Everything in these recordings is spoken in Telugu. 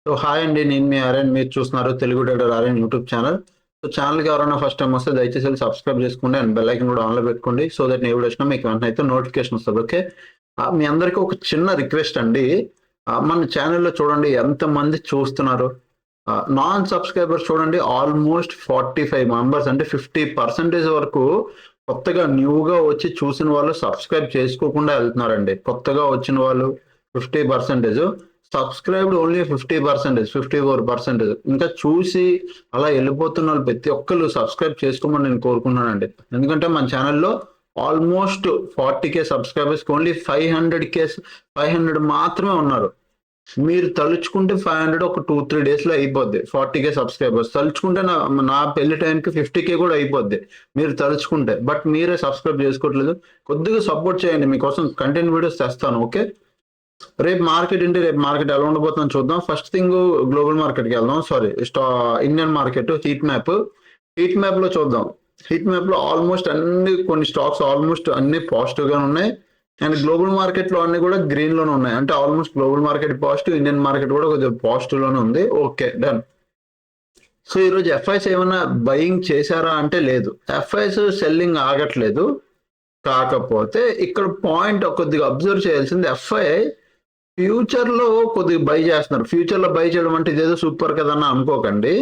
సో హాయ్ అండి, నేను మీ ఆర్యన్. మీరు చూస్తున్నారు Telugu trader Aryan YouTube channel. So ఛానల్కి ఎవరైనా ఫస్ట్ టైం వస్తే దయచేసి వెళ్ళి సబ్స్క్రైబ్ చేసుకోండి అండ్ బెల్ ఐకన్ కూడా ఆన్లో పెట్టుకోండి. సో దట్ నేను వచ్చినా మీకు వెంటనే అయితే నోటిఫికేషన్ వస్తుంది. ఓకే, మీ అందరికీ ఒక చిన్న రిక్వెస్ట్ అండి. మన ఛానల్లో చూడండి ఎంతమంది చూస్తున్నారు. నాన్ సబ్స్క్రైబర్స్ చూడండి ఆల్మోస్ట్ 45 మెంబర్స్, అంటే 50% వరకు కొత్తగా న్యూగా వచ్చి చూసిన వాళ్ళు సబ్స్క్రైబ్ చేసుకోకుండా వెళ్తున్నారండి. కొత్తగా వచ్చిన వాళ్ళు 50%, సబ్స్క్రైబ్డ్ ఓన్లీ 50%, 54%. ఇంకా చూసి అలా వెళ్ళిపోతున్న వాళ్ళు ప్రతి ఒక్కరు సబ్స్క్రైబ్ చేసుకోమని నేను కోరుకున్నానండి. ఎందుకంటే మన ఛానల్లో ఆల్మోస్ట్ 40K సబ్స్క్రైబర్స్ ఓన్లీ 500 మాత్రమే ఉన్నారు. మీరు తలుచుకుంటే 500 ఒక 2-3 డేస్లో అయిపోద్ది. 40K సబ్స్క్రైబర్స్ తలుచుకుంటే నా పెళ్లి టైంకి 50K కూడా అయిపోద్ది మీరు తలుచుకుంటే. బట్ మీరే సబ్స్క్రైబ్ చేసుకోవట్లేదు. కొద్దిగా సపోర్ట్ చేయండి, మీకోసం కంటెంట్ వీడియోస్ తెస్తాను. ఓకే, రేపు మార్కెట్ ఎలా ఉండబోతుందని చూద్దాం. ఫస్ట్ థింగ్ గ్లోబల్ మార్కెట్కి వెళ్దాం. ఇండియన్ మార్కెట్ హీట్ మ్యాప్ లో చూద్దాం. హీట్ మ్యాప్ లో ఆల్మోస్ట్ కొన్ని స్టాక్స్ ఆల్మోస్ట్ అన్ని పాజిటివ్ గానే ఉన్నాయి. అండ్ గ్లోబల్ మార్కెట్ లో అన్ని కూడా గ్రీన్ లోనే ఉన్నాయి. అంటే almost global market positive, Indian market కూడా కొద్దిగా పాజిటివ్ లోనే ఉంది. Okay, done. సో ఈరోజు ఎఫ్ఐస్ ఏమైనా బయింగ్ చేశారా అంటే లేదు, ఎఫ్ఐస్ సెల్లింగ్ ఆగట్లేదు. కాకపోతే ఇక్కడ పాయింట్ కొద్దిగా అబ్జర్వ్ చేయాల్సింది, ఎఫ్ఐ ఫ్యూచర్ లో కొద్దిగా బై చేస్తున్నారు. ఫ్యూచర్ లో బై చేయడం అంటే ఇదేదో సూపర్ కదా అని అనుకోకండి.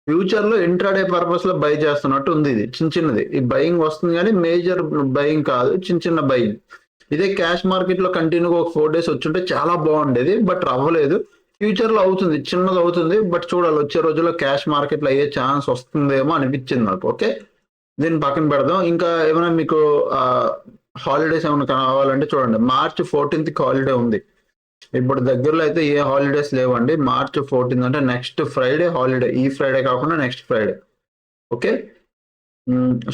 ఫ్యూచర్ లో ఇంట్రాడే పర్పస్ లో బై చేస్తున్నట్టు ఉంది. ఇది చిన్నది ఈ బయింగ్ వస్తుంది, కానీ మేజర్ బయింగ్ కాదు, చిన్న బయింగ్. ఇదే క్యాష్ మార్కెట్ లో కంటిన్యూగా ఒక 4 days వచ్చుంటే చాలా బాగుండేది, బట్ అవ్వలేదు. ఫ్యూచర్ లో అవుతుంది, చిన్నది అవుతుంది, బట్ చూడాలి వచ్చే రోజుల్లో క్యాష్ మార్కెట్ లో అయ్యే ఛాన్స్ వస్తుందేమో అనిపించింది నాకు. ఓకే, దీన్ని పక్కన పెడదాం. ఇంకా ఏమైనా మీకు హాలిడేస్ ఏమైనా కావాలంటే చూడండి, March 14th హాలిడే ఉంది. ఇప్పుడు దగ్గరలో అయితే ఏ హాలిడేస్ లేవండి. March 14th అంటే నెక్స్ట్ ఫ్రైడే హాలిడే, ఈ ఫ్రైడే కాకుండా next Friday. Okay,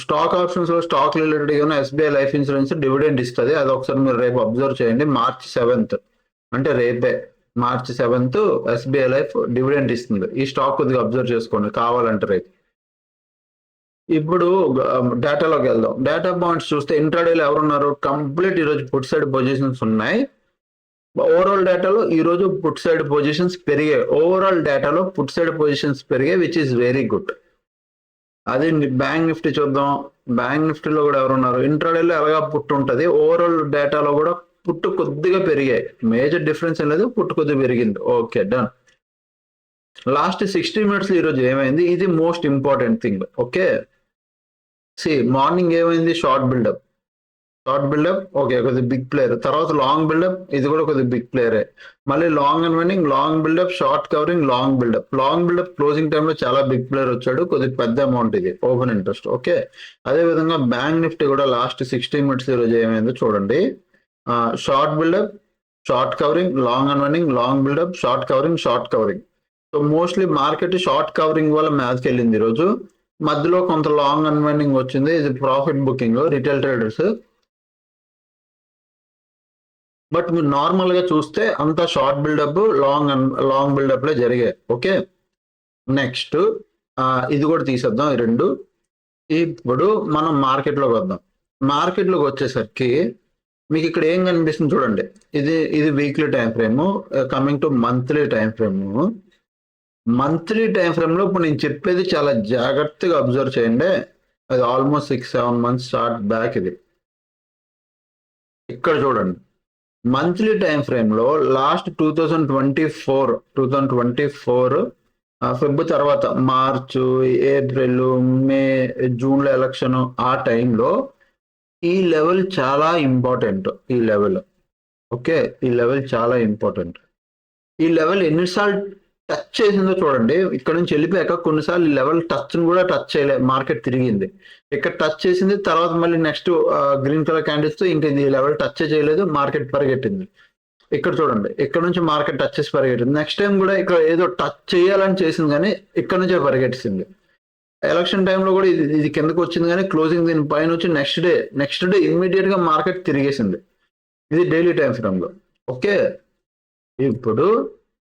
stock options లో స్టాక్ రిలేటెడ్ గా SBI లైఫ్ ఇన్సూరెన్స్ డివిడెండ్ ఇస్తుంది. అది ఒకసారి మీరు రేపు అబ్జర్వ్ చేయండి. March 7th అంటే రేపే, March 7th SBI life dividend ఇస్తుంది. ఈ స్టాక్ కొద్దిగా అబ్జర్వ్ చేసుకోండి కావాలంటే రేపు. ఇప్పుడు డేటాలోకి వెళ్దాం. డేటా పాయింట్స్ చూస్తే ఇంట్రాడేలో ఎవరున్నారు, కంప్లీట్ ఈరోజు పుట్ సైడ్ పొజిషన్స్ ఉన్నాయి. ఓవరాల్ డేటాలో ఈరోజు పుట్ సైడ్ పొజిషన్స్ పెరిగాయి. ఓవరాల్ డేటాలో పుట్ సైడ్ పొజిషన్స్ పెరిగాయి, విచ్ ఈస్ వెరీ గుడ్. అదే బ్యాంక్ నిఫ్టీ చూద్దాం. బ్యాంక్ నిఫ్టీలో కూడా ఎవరున్నారు, ఇంట్రాడేలో ఎలాగా పుట్టు ఉంటుంది, ఓవరాల్ డేటాలో కూడా పుట్టు కొద్దిగా పెరిగాయి. మేజర్ డిఫరెన్స్ ఏం లేదు, పుట్టు కొద్దిగా పెరిగింది. Okay, done. లాస్ట్ 60 minutes ఈరోజు ఏమైంది, ఇది most important thing. Okay, morning ఏమైంది, షార్ట్ బిల్డప్. ఓకే, కొద్దిగా బిగ్ ప్లేయర్. తర్వాత లాంగ్ బిల్డప్, ఇది కూడా కొద్దిగా బిగ్ ప్లేయరే. మళ్ళీ long unwinding, long buildup, short covering, long buildup closing టైంలో చాలా బిగ్ ప్లేయర్ వచ్చాడు, కొద్దిగా పెద్ద అమౌంట్ ఇది ఓపెన్ ఇంట్రెస్ట్. ఓకే, అదే విధంగా బ్యాంక్ నిఫ్టీ కూడా లాస్ట్ 60 minutes ఈరోజు ఏమైందో చూడండి. Short buildup, short covering, long unwinding, long buildup, short covering. So mostly market short covering వల్ల మ్యాచ్కి వెళ్ళింది ఈరోజు. మధ్యలో కొంత లాంగ్ అండ్ విన్నింగ్ వచ్చింది, ఇది profit booking retail traders. But మీరు నార్మల్ గా చూస్తే అంతా షార్ట్ బిల్డప్, లాంగ్ బిల్డప్ లో జరిగాయి. ఓకే, నెక్స్ట్ ఇది కూడా తీసేద్దాం, ఈ రెండు. ఇప్పుడు మనం మార్కెట్లోకి వద్దాం. మార్కెట్లోకి వచ్చేసరికి మీకు ఇక్కడ ఏం కనిపిస్తుంది చూడండి. ఇది weekly time frame. Coming to monthly time frame. Monthly time frame లో ఇప్పుడు నేను చెప్పేది చాలా జాగ్రత్తగా అబ్జర్వ్ చేయండి. అది ఆల్మోస్ట్ 6-7 months స్టార్ట్ బ్యాక్. ఇది ఇక్కడ చూడండి, మంత్లీ టైం ఫ్రేమ్ లో లాస్ట్ 2024 ఫెబ్ తర్వాత మార్చ్, ఏప్రిల్, మే, జూన్ లో ఎలక్షన్, ఆ టైంలో ఈ లెవెల్ చాలా ఇంపార్టెంట్. ఈ లెవెల్ చాలా ఇంపార్టెంట్. ఈ లెవెల్ ఎన్నిసార్లు టచ్ చేసిందో చూడండి. ఇక్కడ నుంచి వెళ్ళిపోయాక కొన్నిసార్లు ఈ లెవెల్ టచ్ కూడా చేయలే, మార్కెట్ తిరిగింది. ఇక్కడ టచ్ చేసింది, తర్వాత మళ్ళీ నెక్స్ట్ గ్రీన్ కలర్ క్యాండిల్స్ తో ఇంకా ఈ లెవెల్ టచ్ చేయలేదు, మార్కెట్ పరిగెట్టింది. ఇక్కడ చూడండి, ఇక్కడ నుంచి మార్కెట్ టచ్ చేసి పరిగెట్టింది. నెక్స్ట్ టైం కూడా ఇక్కడ ఏదో టచ్ చేయాలని చేసింది, కానీ ఇక్కడ నుంచే పరిగెట్టింది. ఎలక్షన్ టైంలో కూడా ఇది కిందకు వచ్చింది, కానీ క్లోజింగ్ దీని పైన వచ్చి నెక్స్ట్ డే ఇమ్మీడియట్ గా మార్కెట్ తిరిగేసింది. ఇది డైలీ టైం ఫ్రేమ్ లో. ఓకే, ఇప్పుడు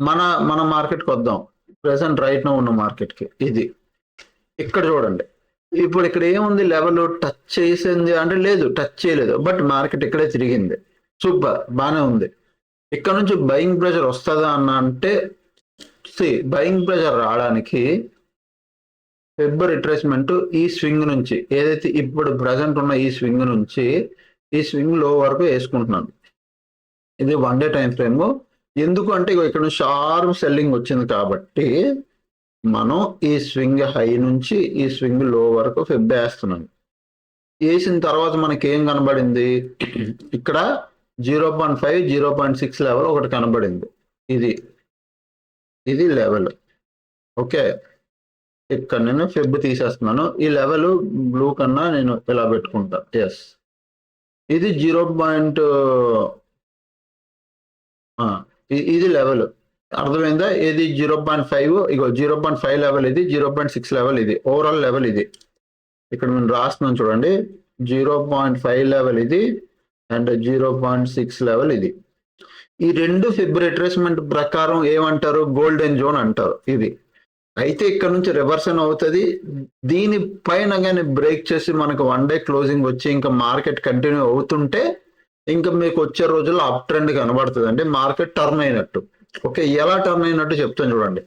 మన మార్కెట్కి వద్దాం. ప్రెసెంట్ రైట్ నో ఉన్న మార్కెట్కి. ఇది ఇక్కడ చూడండి. ఇప్పుడు ఇక్కడ ఏముంది, లెవెల్ టచ్ చేసింది అంటే లేదు, టచ్ చేయలేదు, బట్ మార్కెట్ ఇక్కడే తిరిగింది. సూపర్, బాగానే ఉంది. ఇక్కడ నుంచి బయింగ్ ప్రెషర్ వస్తుందా అన్న అంటే బయింగ్ ప్రెషర్ రావడానికి ఫెబ్ రిట్రేస్మెంట్ ఈ స్వింగ్ నుంచి ఏదైతే ఇప్పుడు ప్రజెంట్ ఉన్న ఈ స్వింగ్ నుంచి ఈ స్వింగ్ లో వరకు వేసుకుంటున్నాను. ఇది 1 డే టైం ఫ్రేమ్. ఎందుకు అంటే ఇక్కడ షార్ప్ సెల్లింగ్ వచ్చింది కాబట్టి మనం ఈ స్వింగ్ హై నుంచి ఈ స్వింగ్ లో వరకు ఫెబ్ వేస్తున్నాను. వేసిన తర్వాత మనకి ఏం కనబడింది, ఇక్కడ 0.5 0.6 లెవెల్ ఒకటి కనబడింది. ఇది లెవెల్. ఓకే, ఇక్కడ నేను ఫెబ్ తీసేస్తున్నాను. ఈ లెవెల్ బ్లూ కన్నా నేను ఇలా పెట్టుకుంటా. ఎస్, ఇది ఇది లెవెల్. అర్థమైందా? ఇది 0.5, ఇగో 0.5 లెవెల్, ఇది 0.6 లెవెల్, ఇది ఓవరాల్ లెవెల్. ఇది ఇక్కడ నేను రాస్తున్నాను చూడండి, 0.5 లెవెల్ ఇది అండ్ 0.6 లెవెల్ ఇది. ఈ రెండు ఫెబ్ రిట్రేస్మెంట్ ప్రకారం ఏమంటారు, గోల్డెన్ జోన్ అంటారు. ఇది అయితే ఇక్కడ నుంచి రివర్సన్ అవుతుంది. దీనిపైన కానీ బ్రేక్ చేసి మనకు 1 డే క్లోజింగ్ వచ్చి ఇంకా మార్కెట్ కంటిన్యూ అవుతుంటే ఇంకా మీకు వచ్చే రోజుల్లో అప్ ట్రెండ్ కనబడుతుంది, అంటే మార్కెట్ టర్న్ అయినట్టు. ఓకే, ఎలా టర్న్ అయినట్టు చెప్తాను చూడండి.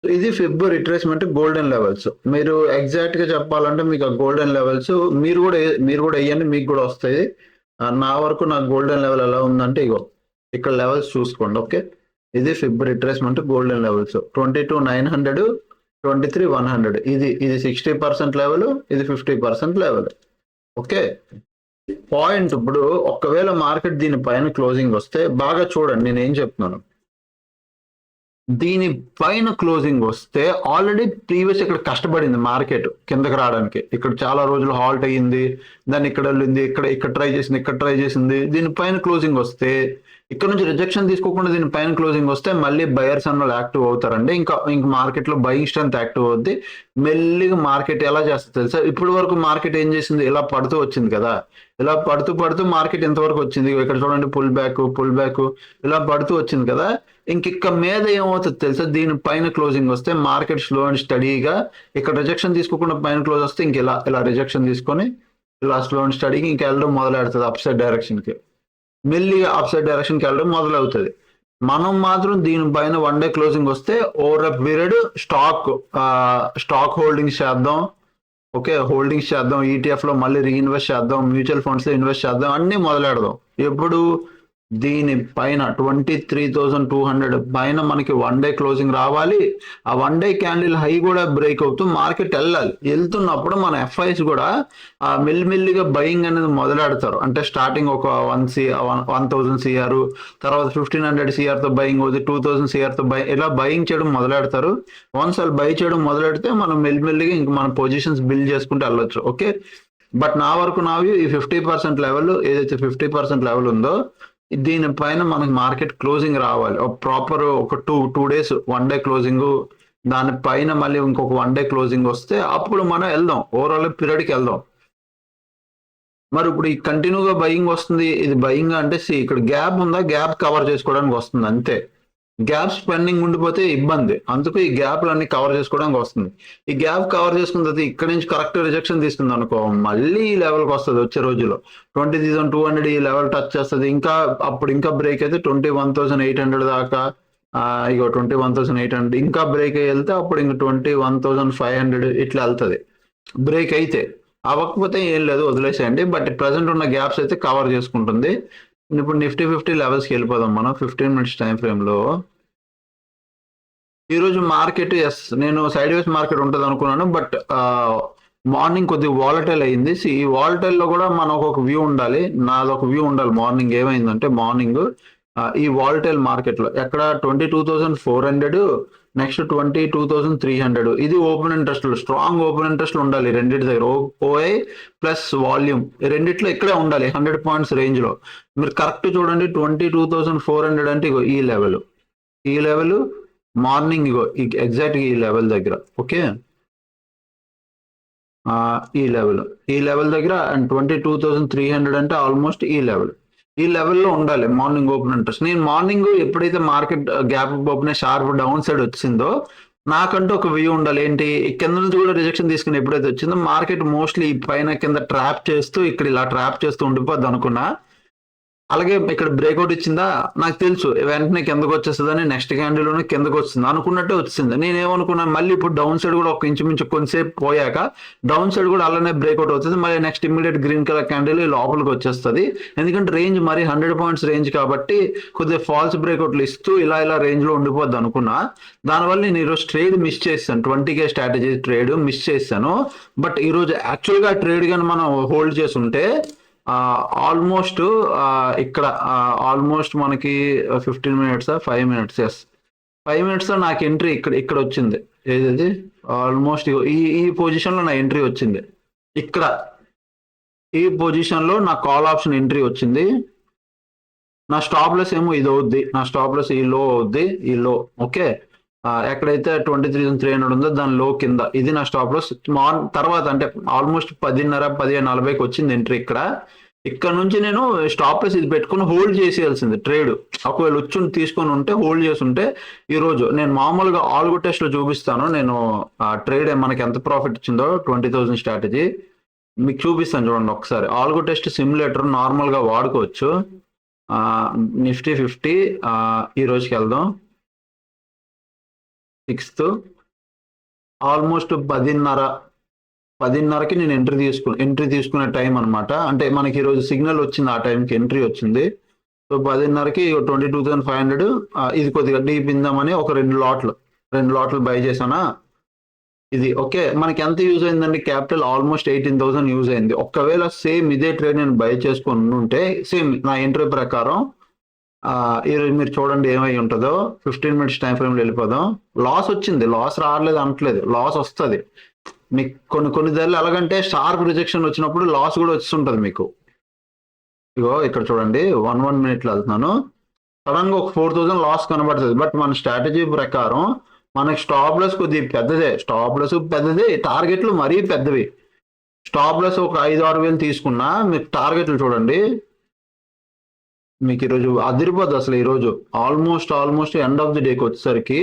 ఇది ఫెబ్ రిట్రేస్మెంట్ గోల్డెన్ లెవెల్స్. మీరు ఎగ్జాక్ట్ గా చెప్పాలంటే మీకు ఆ గోల్డెన్ లెవెల్స్ మీరు కూడా వేయండి, మీకు కూడా వస్తాయి. నా వరకు నాకు గోల్డెన్ లెవెల్ ఎలా ఉందంటే ఇగో ఇక్కడ లెవెల్స్ చూసుకోండి. ఓకే, ఇది ఫెబ్ రిట్రేస్మెంట్ గోల్డెన్ లెవెల్స్ 22,900, 23,100. ఇది 60% లెవెల్, ఇది 50% లెవెల్. ఓకే, పాయింట్ ఇప్పుడు ఒకవేళ మార్కెట్ దీనిపైన క్లోజింగ్ వస్తే బాగా చూడండి, నేను ఏం చెప్తున్నాను. దీని పైన క్లోజింగ్ వస్తే ఆల్రెడీ ప్రీవియస్ ఇక్కడ కష్టపడింది మార్కెట్ కిందకి రావడానికి. ఇక్కడ చాలా రోజులు హాల్ట్ అయ్యింది, దాన్ని ఇక్కడ వెళ్ళింది, ఇక్కడ ట్రై చేసింది. దీనిపైన క్లోజింగ్ వస్తే ఇక్కడ నుంచి రిజెక్షన్ తీసుకోకుండా దీనిపైన క్లోజింగ్ వస్తే మళ్ళీ బయర్స్ అన్న యాక్టివ్ అవుతారండి. ఇంకా మార్కెట్ లో బయింగ్ స్ట్రెంత్ యాక్టివ్ అవుద్ది. మెల్లిగా మార్కెట్ ఎలా చేస్తుంది తెలుసా, ఇప్పటి వరకు మార్కెట్ ఏం చేసింది, ఇలా పడుతూ వచ్చింది కదా, ఇలా పడుతూ మార్కెట్ ఎంతవరకు వచ్చింది, ఇక్కడ చూడండి పుల్ బ్యాక్ ఇలా పడుతూ వచ్చింది కదా. ఇంక మీద ఏమవుతుంది తెలుసా, దీనిపైన క్లోజింగ్ వస్తే మార్కెట్ స్లో అండ్ స్టడీగా ఇక్కడ రిజెక్షన్ తీసుకోకుండా పైన క్లోజ్ వస్తే ఇంక ఇలా రిజెక్షన్ తీసుకొని ఇలా స్లో అండ్ స్టడీగా ఇంకా వెళ్ళడం మొదలెడుతుంది అప్ సైడ్ డైరెక్షన్ కి. మెల్లిగా అప్ సైడ్ డైరెక్షన్ కి వెళ్ళడం మొదలవుతుంది. మనం మాత్రం దీనిపైన 1 డే క్లోజింగ్ వస్తే over a period stock holdings చేద్దాం. ఓకే, హోల్డింగ్స్ చేద్దాం, ఈటీఎఫ్ లో మళ్ళీ రీఇన్వెస్ట్ చేద్దాం, మ్యూచువల్ ఫండ్స్ లో ఇన్వెస్ట్ చేద్దాం, అన్ని మొదలెడదాం. ఎప్పుడు దీని పైన 23,200 పైన మనకి 1 డే క్లోజింగ్ రావాలి. ఆ 1 డే క్యాండిల్ హై కూడా బ్రేక్ అవుతూ మార్కెట్ వెళ్ళాలి. వెళ్తున్నప్పుడు మన ఎఫ్ఐస్ కూడా మెల్లిమెల్లిగా బయింగ్ అనేది మొదలెడతారు. అంటే స్టార్టింగ్ ఒక 1,000 సిఆర్, తర్వాత 1,500 సిఆర్ తో బయింగ్ అవుతుంది, 2,000 సిఆర్ తో ఇలా బయింగ్ చేయడం మొదలెడతారు. వన్స్ వాళ్ళు బై చేయడం మొదలెడితే మనం మెల్లిమెల్లిగా ఇంకా మన పొజిషన్స్ బిల్డ్ చేసుకుంటూ వెళ్ళొచ్చు. ఓకే, బట్ నా వరకు నావి ఈ 50% లెవెల్, ఏదైతే 50% లెవెల్ ఉందో దీనిపైన మనకి మార్కెట్ క్లోజింగ్ రావాలి. ప్రాపర్ ఒక టూ డేస్ 1 డే క్లోజింగ్, దానిపైన మళ్ళీ ఇంకొక 1 డే క్లోజింగ్ వస్తే అప్పుడు మనం వెళ్దాం, ఓవరాల్ పీరియడ్కి వెళ్దాం. మరి ఇప్పుడు ఈ కంటిన్యూగా బయింగ్ వస్తుంది, ఇది బయింగ్ అంటే ఇక్కడ గ్యాప్ ఉందా, గ్యాప్ కవర్ చేసుకోవడానికి వస్తుంది అంతే. గ్యాప్స్ పెండింగ్ ఉండిపోతే ఇబ్బంది, అందుకు ఈ గ్యాప్లన్నీ కవర్ చేసుకోవడానికి వస్తుంది. ఈ గ్యాప్ కవర్ చేసుకున్న తర్వాత ఇక్కడ నుంచి కరెక్ట్ రిజెక్షన్ తీసుకుంది అనుకో, మళ్ళీ ఈ లెవెల్కి వస్తుంది వచ్చే రోజులో 20,200 ఈ లెవెల్ టచ్ చేస్తుంది. అప్పుడు ఇంకా బ్రేక్ అయితే 21,800 దాకా, ఇగో 21,800 ఇంకా బ్రేక్ అయ్యి వెళ్తే అప్పుడు ఇంకా 21,500 ఇట్లా వెళ్తుంది. బ్రేక్ అయితే అవ్వకపోతే ఏం లేదు, వదిలేసేయండి. బట్ ప్రజెంట్ ఉన్న గ్యాప్స్ అయితే కవర్ చేసుకుంటుంది. ఇప్పుడు నిఫ్టీ 50 లెవెల్స్కి వెళ్ళిపోదాం మనం 15 మినిట్స్ టైం ఫ్రేమ్ లో. ఈరోజు మార్కెట్ నేను సైడ్ వేస్ మార్కెట్ ఉంటుంది అనుకున్నాను, బట్ మార్నింగ్ కొద్దిగా వాలటైల్ అయింది. ఈ వాలటైల్ లో కూడా మనకు ఒక వ్యూ ఉండాలి, నాది ఒక వ్యూ ఉండాలి. మార్నింగ్ ఏమైందంటే, మార్నింగ్ ఈ వాలటైల్ మార్కెట్ లో ఎక్కడ 22,400, నెక్స్ట్ 22,300, ఇది open interest, strong open interest ఉండాలి రెండింటి దగ్గర. ఓఐ ప్లస్ వాల్యూమ్ రెండిట్లో ఇక్కడే ఉండాలి 100 పాయింట్స్ రేంజ్ లో. మీరు కరెక్ట్ చూడండి 22,400 అంటే ఇగో ఈ లెవెల్ మార్నింగ్, ఇగో ఎగ్జాక్ట్ ఈ లెవెల్ దగ్గర. ఓకే, ఈ లెవెల్ దగ్గర అండ్ 22,300 అంటే ఆల్మోస్ట్ ఈ లెవెల్లో ఉండాలి మార్నింగ్ ఓపెన్ ఇంట్రెస్ట్. నేను మార్నింగ్ ఎప్పుడైతే market gap open sharp down side వచ్చిందో నాకంటూ ఒక వ్యూ ఉండాలి. ఏంటి, కింద నుంచి కూడా రిజెక్షన్ తీసుకుని ఎప్పుడైతే వచ్చిందో మార్కెట్ మోస్ట్లీ పైన కింద ట్రాప్ చేస్తూ ఇక్కడ ఇలా ట్రాప్ చేస్తూ ఉండిపోద్ది అనుకున్నా. అలాగే ఇక్కడ బ్రేక్అవుట్ ఇచ్చిందా నాకు తెలుసు వెంటనే కిందకు వచ్చేస్తుందని, నెక్స్ట్ క్యాండిల్లోనే కిందకు వస్తుంది అనుకున్నట్టే వచ్చింది. నేనేమనుకున్నాను మళ్ళీ ఇప్పుడు డౌన్ సైడ్ కూడా ఒక ఇంచుమించు కొంతసేపు పోయాక డౌన్ సైడ్ కూడా అలానే బ్రేక్అవుట్ అవుతుంది, మళ్ళీ next immediate green colour candle లోపలికి వచ్చేస్తుంది. ఎందుకంటే రేంజ్ మరి 100 పాయింట్స్ రేంజ్ కాబట్టి కొద్దిగా ఫాల్స్ బ్రేక్అవుట్లు ఇస్తూ ఇలా రేంజ్ లో ఉండిపోద్ది అనుకున్నా. దానివల్ల నేను ఈరోజు ట్రేడ్ మిస్ చేశాను, 20K స్ట్రాటజీ ట్రేడ్ మిస్ చేశాను. బట్ ఈరోజు యాక్చువల్గా ట్రేడ్ కానీ మనం హోల్డ్ చేసి ఉంటే ఆల్మోస్ట్ ఇక్కడ ఆల్మోస్ట్ మనకి 15 మినిట్స్ 5 మినిట్స్ 5 మినిట్స్ లో నాకు ఎంట్రీ ఇక్కడ వచ్చింది. ఏది ఆల్మోస్ట్ ఈ పొజిషన్ లో నా ఎంట్రీ వచ్చింది. ఇక్కడ ఈ పొజిషన్ లో నా కాల్ ఆప్షన్ ఎంట్రీ వచ్చింది. నా స్టాప్ లెస్ ఏమో ఇది అవుద్ది, నా స్టాప్ లెస్ ఈ లో అవుద్ది, ఈ లో ఓకే. ఎక్కడైతే 23,300 ఉందో దాని లో కింద ఇది నా స్టాప్ లాస్. తర్వాత అంటే ఆల్మోస్ట్ 10:30-10:40కి వచ్చింది ఎంట్రీ. ఇక్కడ నుంచి నేను స్టాప్ లాస్ ఇది పెట్టుకుని హోల్డ్ చేసేయాల్సింది ట్రేడ్. ఒకవేళ వచ్చి తీసుకొని ఉంటే హోల్డ్ చేసి ఉంటే ఈ రోజు నేను మామూలుగా ఆల్గో టెస్ట్ లో చూపిస్తాను. నేను ట్రేడ్ మనకి ఎంత ప్రాఫిట్ వచ్చిందో 20,000 స్ట్రాటజీ మీకు చూపిస్తాను చూడండి ఒకసారి. ఆల్గో టెస్ట్ సిమ్యులేటర్ నార్మల్ గా వాడుకోవచ్చు. నిఫ్టీ 50 ఈ రోజుకి వెళ్దాం. 6th ఆల్మోస్ట్ 10:30కి నేను ఎంట్రీ తీసుకునే టైం అనమాట. అంటే మనకి ఈరోజు సిగ్నల్ వచ్చింది, ఆ టైంకి ఎంట్రీ వచ్చింది. సో 10:30కి 22,500 ఇది కొద్దిగా డీప్ ఇందామని ఒక 2 లాట్లు బై చేశానా. ఇది ఓకే. మనకి ఎంత యూజ్ అయిందండి క్యాపిటల్? ఆల్మోస్ట్ 18,000 యూజ్ అయింది. ఒకవేళ సేమ్ ఇదే ట్రేడ్ నేను బై చేసుకొని ఉంటే సేమ్ నా ఎంట్రీ ప్రకారం ఈరోజు మీరు చూడండి ఏమై ఉంటుందో. 15 మినిట్స్ టైం ఫ్రేమ్లో వెళ్ళిపోదాం. లాస్ వచ్చింది, లాస్ రావట్లేదు అనట్లేదు, లాస్ వస్తుంది మీకు. కొన్ని ధరలు ఎలాగంటే షార్ప్ రిజెక్షన్ వచ్చినప్పుడు లాస్ కూడా వస్తుంటుంది మీకు. ఇగో ఇక్కడ చూడండి 1 మినిట్లో వెళ్తున్నాను, సడన్ గా ఒక 4,000 లాస్ కనబడుతుంది. బట్ మన స్ట్రాటజీ ప్రకారం మనకి స్టాప్ లాస్ కొద్దిగా పెద్దదే, టార్గెట్లు మరీ పెద్దవి. స్టాప్ లాస్ ఒక 5-6 వేలు తీసుకున్నా మీకు టార్గెట్లు చూడండి. మీకు ఈరోజు అదిరిపోద్ది అసలు. ఈరోజు ఆల్మోస్ట్ ఎండ్ ఆఫ్ ది డేకి వచ్చేసరికి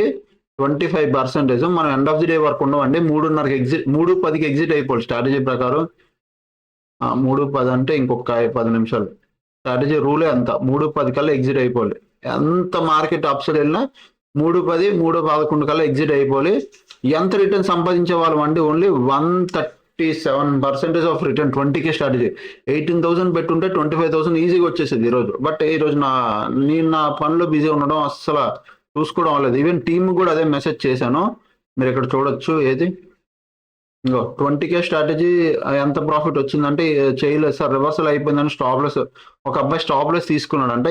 25% మనం ఎండ్ ఆఫ్ ది డే వరకు ఉండవండి. 3:10కి ఎగ్జిట్ అయిపోవాలి స్ట్రాటజీ ప్రకారం. 3:10 అంటే ఇంకొక 10 నిమిషాలు. స్ట్రాటజీ రూలే అంత, 3:10 కల్లా ఎగ్జిట్ అయిపోవాలి. ఎంత మార్కెట్ అప్సైడ్ వెళ్ళినా 3:10, 3:11 కల్లా ఎగ్జిట్ అయిపోవాలి. ఎంత రిటర్న్ సంపాదించే వాళ్ళం అంటే only 137% of return. 20K strategy 18,000 పెట్టుంటే 25,000 ఈజీగా వచ్చేసేది ఈరోజు. బట్ ఈరోజు నేను నా పనిలో బిజీ ఉండడం అస్సలు చూసుకోవడం లేదు. ఈవెన్ టీమ్ కూడా అదే మెసేజ్ చేశాను. మీరు ఇక్కడ చూడొచ్చు. ఏది ఇంకో 20K స్ట్రాటజీ ఎంత ప్రాఫిట్ వచ్చిందంటే చేయలేదు సార్, రివర్సల్ అయిపోయిందని స్టాప్ లెస్ ఒక అబ్బాయి స్టాప్ లెస్ తీసుకున్నాడు. అంటే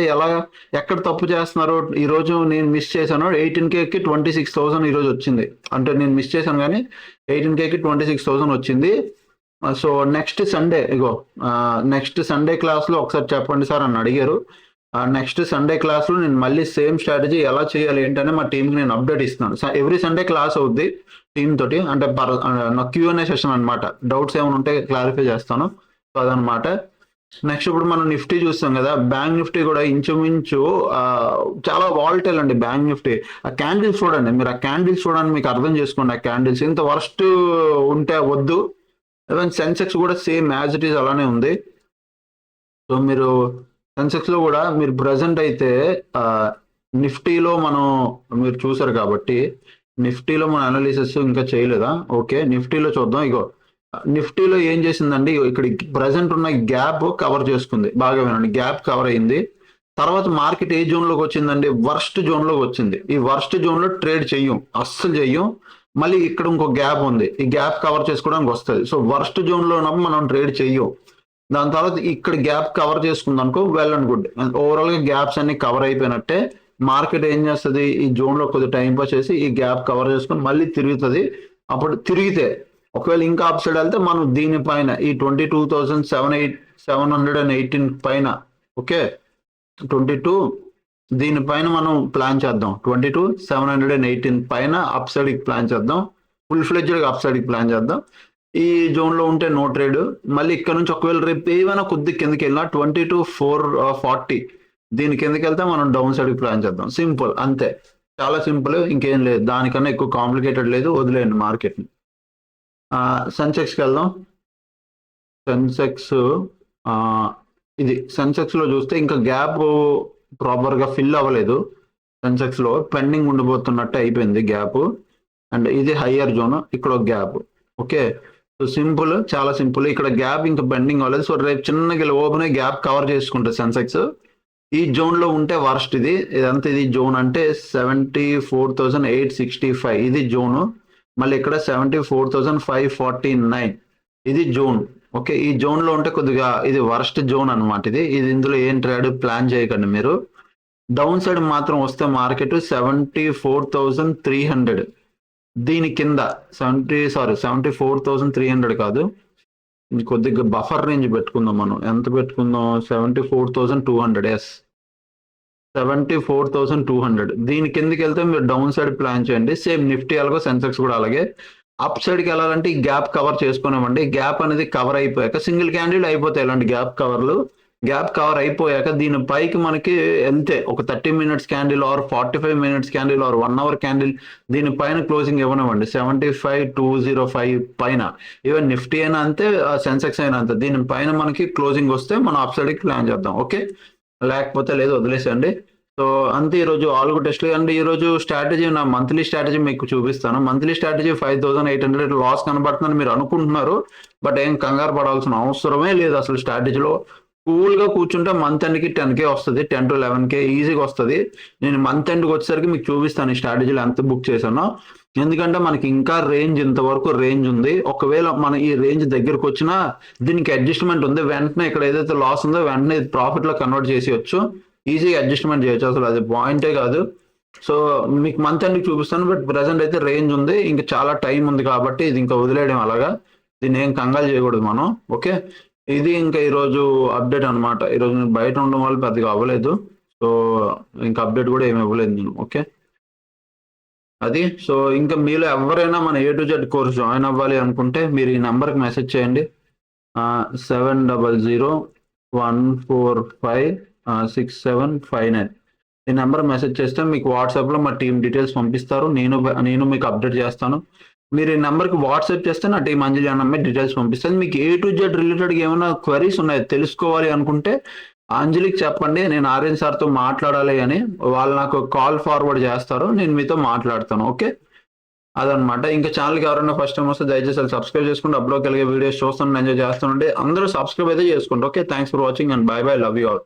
ఎక్కడ తప్పు చేస్తున్నారు? ఈ రోజు నేను మిస్ చేశాను. 18Kకి 26,000 ఈ రోజు వచ్చింది. అంటే నేను మిస్ చేశాను కానీ 18Kకి 26,000 వచ్చింది. సో నెక్స్ట్ సండే క్లాస్లో ఒకసారి చెప్పండి సార్ అని అడిగారు. నెక్స్ట్ సండే క్లాస్లో నేను మళ్ళీ సేమ్ స్ట్రాటజీ ఎలా చేయాలి ఏంటనే మా టీంకి నేను అప్డేట్ ఇస్తున్నాను. ఎవ్రీ సండే క్లాస్ అవుద్ది టీమ్ తోటి. అంటే నా Q&A సెషన్ అనమాట. డౌట్స్ ఏమైనా ఉంటే క్లారిఫై చేస్తాను. సో అదనమాట. నెక్స్ట్ ఇప్పుడు మనం నిఫ్టీ చూస్తాం కదా. బ్యాంక్ నిఫ్టీ కూడా ఇంచుమించు చాలా వాల్టైల్ అండి బ్యాంక్ నిఫ్టీ. ఆ క్యాండిల్స్ చూడండి మీరు, ఆ క్యాండిల్స్ చూడండి మీకు అర్థం చేసుకోండి. ఆ క్యాండిల్స్ ఇంత వర్స్ట్ ఉంటే వద్దు. ఈవెన్ సెన్సెక్స్ కూడా సేమ్ యాజ్ ఇట్ ఈస్ అలానే ఉంది. సో మీరు సెన్సెక్స్ లో కూడా మీరు ప్రజెంట్ అయితే నిఫ్టీలో మీరు చూసారు కాబట్టి నిఫ్టీలో మన అనాలిసిస్ ఇంకా చేయలేదా? ఓకే, నిఫ్టీలో చూద్దాం. ఇగో నిఫ్టీలో ఏం చేసిందండి, ఇక్కడ ప్రజెంట్ ఉన్న గ్యాప్ కవర్ చేసుకుంది. బాగా వినండి, గ్యాప్ కవర్ అయింది. తర్వాత మార్కెట్ ఏ జోన్ లోకి వచ్చిందండి? వర్స్ట్ జోన్ లోకి వచ్చింది. ఈ వర్స్ట్ జోన్ లో ట్రేడ్ అస్సలు చెయ్యం. మళ్ళీ ఇక్కడ ఇంకో గ్యాప్ ఉంది, ఈ గ్యాప్ కవర్ చేసుకోవడానికి వస్తుంది. సో వర్స్ట్ జోన్ లో ఉన్నప్పుడు మనం ట్రేడ్ చెయ్యం. దాని తర్వాత ఇక్కడ గ్యాప్ కవర్ చేసుకుంది అనుకో, వెల్ అండ్ గుడ్. ఓవరాల్ గా గ్యాప్స్ అన్ని కవర్ అయిపోయినట్టే. మార్కెట్ ఏం చేస్తుంది, ఈ జోన్ లో కొద్దిగా టైం పాస్ చేసి ఈ గ్యాప్ కవర్ చేసుకుని మళ్ళీ తిరుగుతుంది. అప్పుడు తిరిగితే ఒకవేళ ఇంకా అప్ సైడ్ వెళ్తే మనం దీనిపైన ఈ 22,718 పైన, ఓకే 22 దీనిపైన మనం ప్లాన్ చేద్దాం. 22,718 పైన అప్ సైడ్ కి ప్లాన్ చేద్దాం. ఫుల్ ఫ్లెడ్జ్డ్ అప్ సైడ్ కి ప్లాన్ చేద్దాం. ఈ జోన్ లో ఉంటే నో ట్రేడ్. మళ్ళీ ఇక్కడ నుంచి ఒకవేళ రేపు ఏమైనా కొద్ది కిందకి వెళ్ళినా 22,440 దీని కిందకి వెళ్తే మనం డౌన్ సైడ్ కి ప్లాన్ చేద్దాం. సింపుల్, అంతే, చాలా సింపుల్, ఇంకేం లేదు. దానికన్నా ఎక్కువ కాంప్లికేటెడ్ లేదు. వదిలేయండి మార్కెట్ ని. సెన్సెక్స్కి వెళ్దాం. సెన్సెక్స్ ఇది సెన్సెక్స్ లో చూస్తే ఇంకా గ్యాప్ ప్రాపర్ గా ఫిల్ అవ్వలేదు. సెన్సెక్స్ లో పెండింగ్ ఉండిపోతున్నట్టు అయిపోయింది గ్యాప్. అండ్ ఇది హయ్యర్ జోన్, ఇక్కడ ఒక గ్యాప్. ఓకే, సో సింపుల్, చాలా సింపుల్. ఇక్కడ గ్యాప్ ఇంకా పెండింగ్ అవ్వలేదు. సో రేపు చిన్నగా ఓపెన్ అయ్యి గ్యాప్ కవర్ చేసుకుంటుంది సెన్సెక్స్. ఈ జోన్ లో ఉంటే వర్స్ట్ ఇది. ఇదంతా ఇది జోన్ అంటే 74,865 ఇది జోన్. మళ్ళీ ఇక్కడ 74,549 ఇది జోన్. ఓకే, ఈ జోన్ లో ఉంటే కొద్దిగా ఇది వర్స్ట్ జోన్ అనమాట. ఇది ఇందులో ఏం ట్రేడ్ ప్లాన్ చేయకండి మీరు. డౌన్ సైడ్ మాత్రం వస్తే మార్కెట్ 74,300 దీని కింద 74,300 కాదు, కొద్దిగా బఫర్ రేంజ్ పెట్టుకుందాం. మనం ఎంత పెట్టుకుందాం, 74,200. ఎస్, 74,200 దీని కిందకి వెళ్తే మీరు డౌన్ సైడ్ ప్లాన్ చేయండి. సేమ్ నిఫ్టీ అలాగో సెన్సెక్స్ కూడా అలాగే. అప్ సైడ్కి వెళ్ళాలంటే ఈ గ్యాప్ కవర్ చేసుకున్నామండి. గ్యాప్ అనేది కవర్ అయిపోయాక సింగిల్ క్యాండిల్ అయిపోతాయి ఇలాంటి గ్యాప్ కవర్లు. గ్యాప్ కవర్ అయిపోయాక దీని పైకి మనకి వెళ్తే ఒక 30 minutes candle or 45 minutes candle or 1 hour candle దీని పైన క్లోజింగ్ ఇవ్వనివ్వండి. 75,205 పైన. ఈవెన్ నిఫ్టీ అయినా అంతే, సెన్సెక్స్ అయినా అంతే. దీని పైన మనకి క్లోజింగ్ వస్తే మనం అప్ సైడ్కి ప్లాన్ చేద్దాం. ఓకే, లేకపోతే లేదు వదిలేసండి. సో అంతే ఈరోజు ఆల్గో టెస్ట్. అండ్ ఈరోజు స్ట్రాటజీ, నా మంత్లీ స్ట్రాటజీ మీకు చూపిస్తాను. మంత్లీ స్ట్రాటజీ 5,800 లాస్ కనబడుతుందని మీరు అనుకుంటున్నారు, బట్ ఏం కంగారు పడాల్సిన అవసరమే లేదు. అసలు స్ట్రాటజీలో కూల్ గా కూర్చుంటే మంత్ ఎండ్కి 10K వస్తుంది, 10 to 11K ఈజీగా వస్తుంది. నేను మంత్ ఎండ్కి వచ్చేసరికి మీకు చూపిస్తాను ఈ స్ట్రాటజీలో ఎంత బుక్ చేశానో. ఎందుకంటే మనకి ఇంకా రేంజ్, ఇంతవరకు రేంజ్ ఉంది. ఒకవేళ మన ఈ రేంజ్ దగ్గరకు వచ్చినా దీనికి అడ్జస్ట్మెంట్ ఉంది. వెంటనే ఇక్కడ ఏదైతే లాస్ ఉందో వెంటనే ప్రాఫిట్ లో కన్వర్ట్ చేసేయచ్చు, ఈజీగా అడ్జస్ట్మెంట్ చేయొచ్చు. అసలు అది పాయింటే కాదు. సో మీకు మంత్ ఎండ్కి చూపిస్తాను, బట్ ప్రెసెంట్ అయితే రేంజ్ ఉంది. ఇంకా చాలా టైం ఉంది కాబట్టి ఇది ఇంకా వదిలేయడం అలాగా. దీన్ని ఏం కంగారు చేయకూడదు మనం. ఓకే, ఇది ఇంకా ఈరోజు అప్డేట్ అనమాట. ఈరోజు నేను బయట ఉండడం వల్ల పెద్దగా అవ్వలేదు. సో ఇంకా అప్డేట్ కూడా ఏమి ఇవ్వలేదు నేను. ఓకే, అది. సో ఇంకా మీలో ఎవరైనా మన A to Z course join అవ్వాలి అనుకుంటే మీరు ఈ నెంబర్కి మెసేజ్ చేయండి. 7001456759 ఈ నెంబర్ మెసేజ్ చేస్తే మీకు వాట్సాప్లో మా టీం డీటెయిల్స్ పంపిస్తారు. నేను మీకు అప్డేట్ చేస్తాను. మీరు ఈ నెంబర్కి వాట్సాప్ చేస్తే నా టీం అంజలి అన్నమ్మే డీటెయిల్స్ పంపిస్తుంది. మీకు A to Z రిలేటెడ్గా ఏమైనా క్వరీస్ ఉన్నాయి తెలుసుకోవాలి అనుకుంటే అంజలికి చెప్పండి, నేను ఆర్యన్ సార్తో మాట్లాడాలి అని. వాళ్ళు నాకు కాల్ ఫార్వర్డ్ చేస్తారు, నేను మీతో మాట్లాడతాను. ఓకే, అదనమాట. ఇంకా ఛానల్కి ఎవరైనా ఫస్ట్ టైం వస్తే దయచేసి సబ్స్క్రైబ్ చేసుకుంటే అప్లోడ్ కలిగే వీడియోస్ చూస్తాను, ఎంజాయ్ చేస్తానండి. అందరూ సబ్స్క్రైబ్ అయితే చేసుకోండి. Okay, thanks for watching and by by, love you all.